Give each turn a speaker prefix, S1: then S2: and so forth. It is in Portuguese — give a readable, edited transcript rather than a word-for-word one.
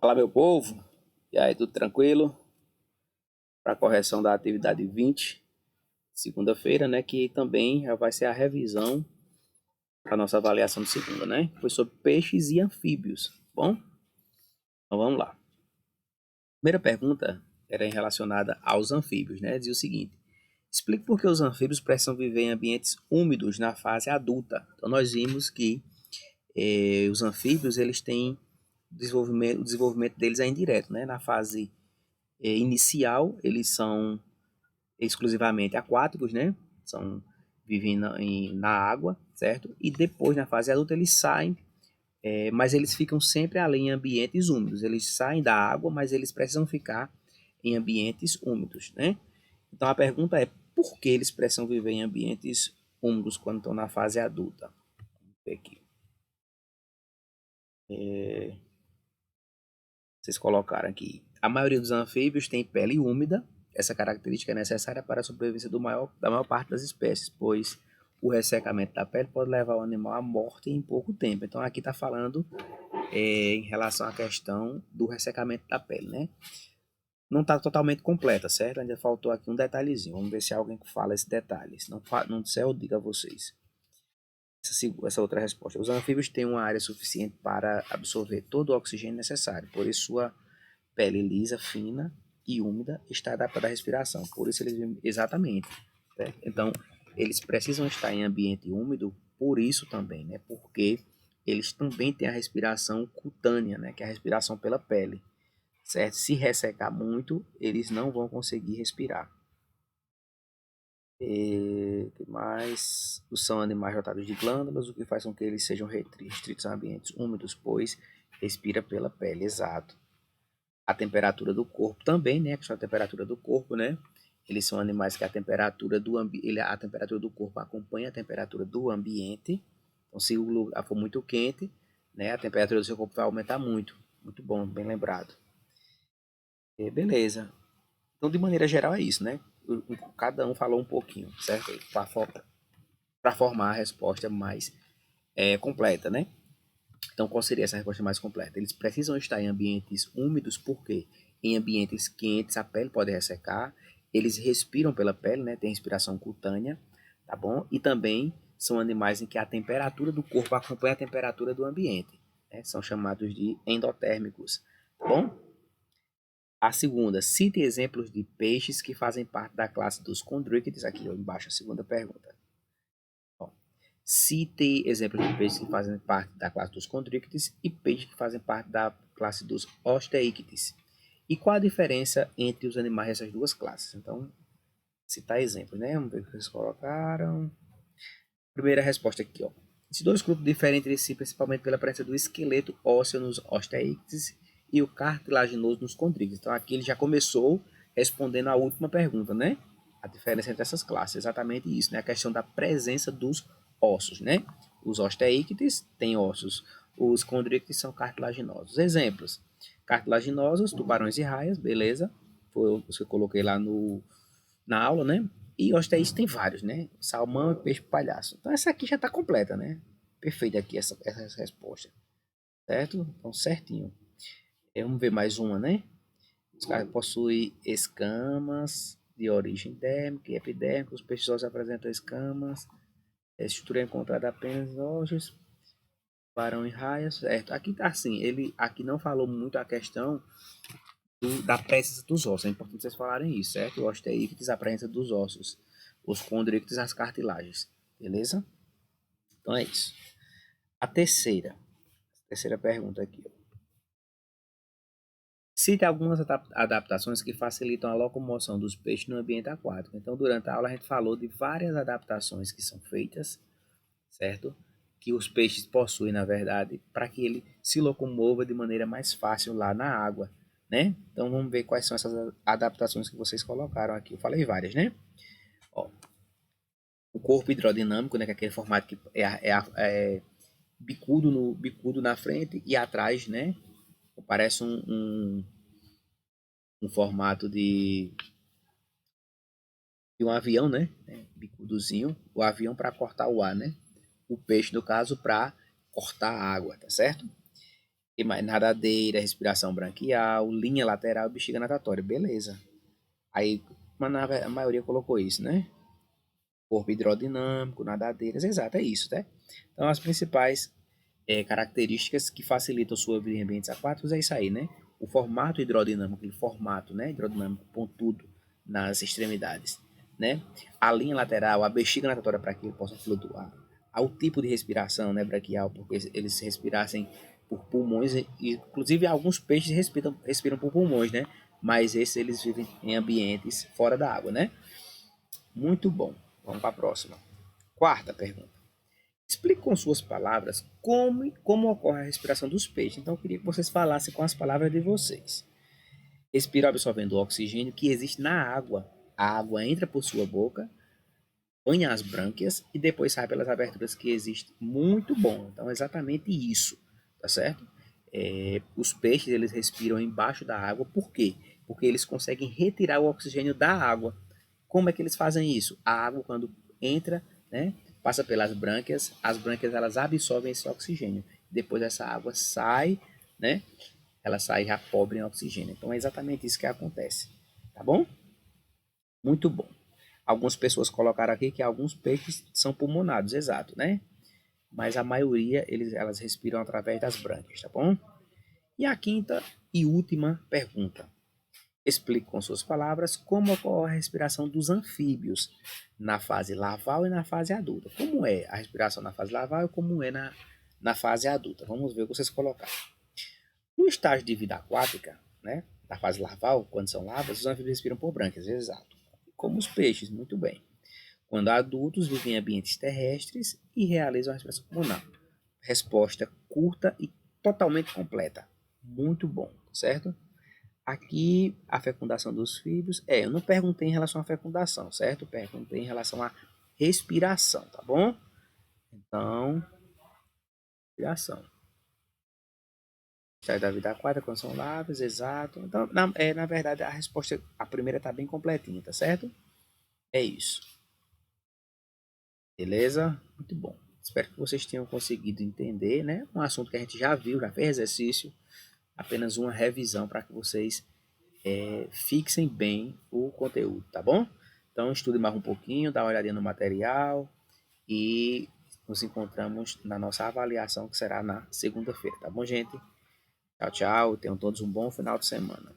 S1: Fala, meu povo, e aí, tudo tranquilo? Para a correção da atividade 20, segunda-feira, né? Que também já vai ser a revisão para nossa avaliação de segunda, né? Foi sobre peixes e anfíbios, bom? Então vamos lá. Primeira pergunta era relacionada aos anfíbios, né? Dizia o seguinte: explique por que os anfíbios precisam viver em ambientes úmidos na fase adulta. Então nós vimos que os anfíbios eles têm o desenvolvimento deles é indireto, né? Na fase inicial, eles são exclusivamente aquáticos, né? Vivem na água, certo? E depois, na fase adulta, eles saem, mas eles ficam sempre ali em ambientes úmidos. Eles saem da água, mas eles precisam ficar em ambientes úmidos, né? Então a pergunta é, por que eles precisam viver em ambientes úmidos quando estão na fase adulta? Vamos ver aqui. Vocês colocaram aqui. A maioria dos anfíbios tem pele úmida. Essa característica é necessária para a sobrevivência da maior parte das espécies, pois o ressecamento da pele pode levar o animal à morte em pouco tempo. Então aqui está falando em relação à questão do ressecamento da pele, né? Não está totalmente completa, certo? Ainda faltou aqui um detalhezinho. Vamos ver se alguém fala esse detalhe. Se não disser, eu digo a vocês. Essa outra resposta. Os anfíbios têm uma área suficiente para absorver todo o oxigênio necessário, por isso sua pele lisa, fina e úmida está adaptada à respiração. Por isso eles vivem exatamente. Né? Então, eles precisam estar em ambiente úmido, por isso também, né? Porque eles também têm a respiração cutânea, né? Que é a respiração pela pele. Certo? Se ressecar muito, eles não vão conseguir respirar. Que mais? São animais dotados de glândulas, o que faz com que eles sejam restritos a ambientes úmidos, pois respira pela pele, exato. A temperatura do corpo também, né? A questão da temperatura do corpo, né? Eles são animais que a temperatura do corpo acompanha a temperatura do ambiente. Então, se o lugar for muito quente, né, a temperatura do seu corpo vai aumentar muito. Muito bom, bem lembrado. Beleza. Então, de maneira geral, é isso, né? Cada um falou um pouquinho, certo? Para formar a resposta mais completa, né? Então, qual seria essa resposta mais completa? Eles precisam estar em ambientes úmidos, porque em ambientes quentes a pele pode ressecar, eles respiram pela pele, né? Tem respiração cutânea, tá bom? E também são animais em que a temperatura do corpo acompanha a temperatura do ambiente, né? São chamados de endotérmicos, tá bom? A segunda, cite exemplos de peixes que fazem parte da classe dos condríctides, aqui embaixo a segunda pergunta. Cite exemplos de peixes que fazem parte da classe dos condríctides e peixes que fazem parte da classe dos osteíctides. E qual a diferença entre os animais dessas duas classes? Então, citar exemplos, né? Vamos ver o que eles colocaram. Primeira resposta aqui, ó. Esses dois grupos diferem entre si principalmente pela presença do esqueleto ósseo nos osteíctides e o cartilaginoso nos condríctides. Então, aqui ele já começou respondendo a última pergunta, né? A diferença entre essas classes, exatamente isso, né? A questão da presença dos ossos, né? Os osteíctides têm ossos, os condríctides são cartilaginosos. Exemplos: cartilaginosos, tubarões e raias, beleza? Foi o que eu coloquei lá na aula, né? E osteíctides tem vários, né? Salmão e peixe palhaço. Então essa aqui já está completa, né? Perfeita aqui essa resposta, certo? Então certinho. Vamos ver mais uma, né? Os caras possuem escamas de origem dérmica e epidérmica. Os peixes ossos apresentam escamas. A estrutura é encontrada apenas em ossos, barão e raias, certo? Aqui tá assim, ele aqui não falou muito a questão da presença dos ossos. É importante vocês falarem isso, certo? O osteíctides, a presença dos ossos. Os condríctides, as cartilagens. Beleza? Então é isso. A terceira pergunta aqui. Cite algumas adaptações que facilitam a locomoção dos peixes no ambiente aquático. Então, durante a aula, a gente falou de várias adaptações que são feitas, certo? Que os peixes possuem, na verdade, para que ele se locomova de maneira mais fácil lá na água, né? Então, vamos ver quais são essas adaptações que vocês colocaram aqui. Eu falei várias, né? Ó, o corpo hidrodinâmico, né? Que é aquele formato que é bicudo na frente e atrás, né? Parece um formato de um avião, né? Bicudozinho, o avião para cortar o ar, né? O peixe, no caso, para cortar a água, tá certo? E mais nadadeira, respiração branquial, linha lateral, bexiga natatória. Beleza. Aí, mas a maioria colocou isso, né? Corpo hidrodinâmico, nadadeiras, exato, é isso, né? Então, as principais características que facilitam sua vida em ambientes aquáticos é isso aí, né? O formato hidrodinâmico, aquele formato, né? Hidrodinâmico pontudo nas extremidades, né? A linha lateral, a bexiga natatória para que ele possa flutuar. Ao tipo de respiração, né, braquial, porque eles respirassem por pulmões, e inclusive alguns peixes respiram por pulmões, né? Mas esses eles vivem em ambientes fora da água, né? Muito bom. Vamos para a próxima. Quarta pergunta. Explique com suas palavras como ocorre a respiração dos peixes. Então, eu queria que vocês falassem com as palavras de vocês. Respira absorvendo o oxigênio que existe na água. A água entra por sua boca, banha as brânquias e depois sai pelas aberturas que existem. Muito bom. Então, é exatamente isso. Tá certo? Os peixes, eles respiram embaixo da água. Por quê? Porque eles conseguem retirar o oxigênio da água. Como é que eles fazem isso? A água, quando entra, né, passa pelas brânquias, as brânquias elas absorvem esse oxigênio. Depois essa água sai, né? Ela sai já pobre em oxigênio. Então é exatamente isso que acontece. Tá bom? Muito bom. Algumas pessoas colocaram aqui que alguns peixes são pulmonados, exato, né? Mas a maioria elas respiram através das brânquias, tá bom? E a quinta e última pergunta. Explique com suas palavras como ocorre a respiração dos anfíbios na fase larval e na fase adulta. Como é a respiração na fase larval e como é na fase adulta. Vamos ver o que vocês colocaram. No estágio de vida aquática, né, da fase larval, quando são larvas, os anfíbios respiram por brânquias, exato. Como os peixes, muito bem. Quando adultos, vivem em ambientes terrestres e realizam a respiração pulmonar. Resposta curta e totalmente completa. Muito bom, certo? Aqui, a fecundação dos filhos. Eu não perguntei em relação à fecundação, certo? Perguntei em relação à respiração, tá bom? Então, respiração. Sai da vida aquática, quando são larvas, exato. Então, na verdade, a resposta, a primeira está bem completinha, tá certo? É isso. Beleza? Muito bom. Espero que vocês tenham conseguido entender, né? Um assunto que a gente já viu, já fez exercício. Apenas uma revisão para que vocês fixem bem o conteúdo, tá bom? Então estude mais um pouquinho, dá uma olhadinha no material e nos encontramos na nossa avaliação que será na segunda-feira, tá bom, gente? Tchau, tchau. Tenham todos um bom final de semana.